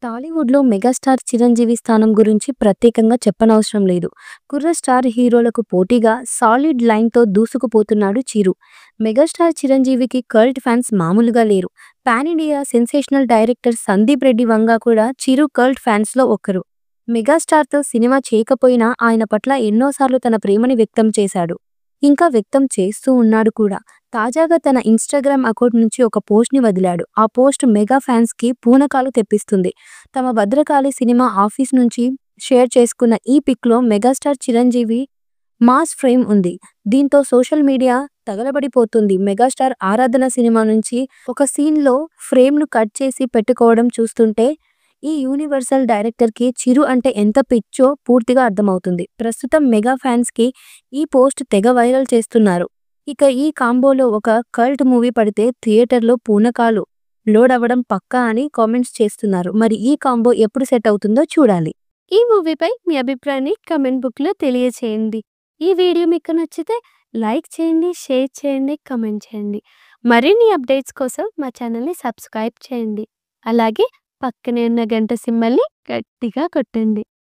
టాలీవుడ్‌లో మెగాస్టార్ చిరంజీవి స్థానం గురించి ప్రత్యేకంగా చెప్పనవసరం లేదు. కుర్ర స్టార్ హీరోలకు పోటీగా సాలిడ్ లైన్‌తో దూసుకుపోతున్నాడు చిరు. మెగాస్టార్ చిరంజీవికి కల్ట్ ఫ్యాన్స్ మామూలుగా లేరు. Pan India sensational director Sandeep Reddy Vanga కూడా చిరు కల్ట్ ఫ్యాన్స్‌లో ఒకరు. మెగాస్టార్‌తో సినిమా చేయకపోయినా ఆయన పట్ల ఎన్నోసార్లు తన ప్రేమని వ్యక్తం చేశాడు. ఇంకా వ్యక్తం చేస్తూ ఉన్నాడు కూడా. తాజాగా తన ఇన్‌స్టాగ్రామ్ అకౌంట్ నుంచి ఒక పోస్ట్‌ని వదిలాడు. ఆ పోస్ట్ మెగా ఫ్యాన్స్‌కి పూనకాలు తెప్పిస్తుంది. తమ భద్రకాళి సినిమా ఆఫీస్ నుంచి షేర్ చేసుకున్న ఈ పిక్‌లో మెగాస్టార్ చిరంజీవి మాస్ ఫ్రేమ్ ఉంది. దీంతో సోషల్ మీడియా తగలబడిపోతుంది. మెగాస్టార్ ఆరాధన సినిమా నుంచి ఒక సీన్‌లో ఫ్రేమ్‌ను కట్ చేసి పెట్టుకోవడం చూస్తుంటే ఈ యూనివర్సల్ డైరెక్టర్‌కి చిరు అంటే ఎంత పిచ్చో పూర్తిగా అర్థమవుతుంది. ప్రస్తుతం మెగా ఫ్యాన్స్‌కి ఈ పోస్ట్ తెగ వైరల్ చేస్తున్నారు. ఇక ఈ కాంబోలో ఒక కల్ట్ మూవీ పడితే థియేటర్‌లో పూనకాలు లోడ్ అవ్వడం పక్కా అని కామెంట్స్ చేస్తున్నారు. మరి ఈ కాంబో ఎప్పుడు సెట్ అవుతుందో చూడాలి. ఈ మూవీపై మీ అభిప్రాయాన్ని కామెంట్ బుక్‌లో తెలియచేయండి. ఈ వీడియో మీకు నచ్చితే లైక్ చేయండి, షేర్ చేయండి, కామెంట్ చేయండి. మరిన్ని అప్డేట్స్ కోసం మా ఛానల్‌ని సబ్స్క్రైబ్ చేయండి. అలాగే పక్కనే ఉన్న గంట సింబల్‌ని గట్టిగా కొట్టండి.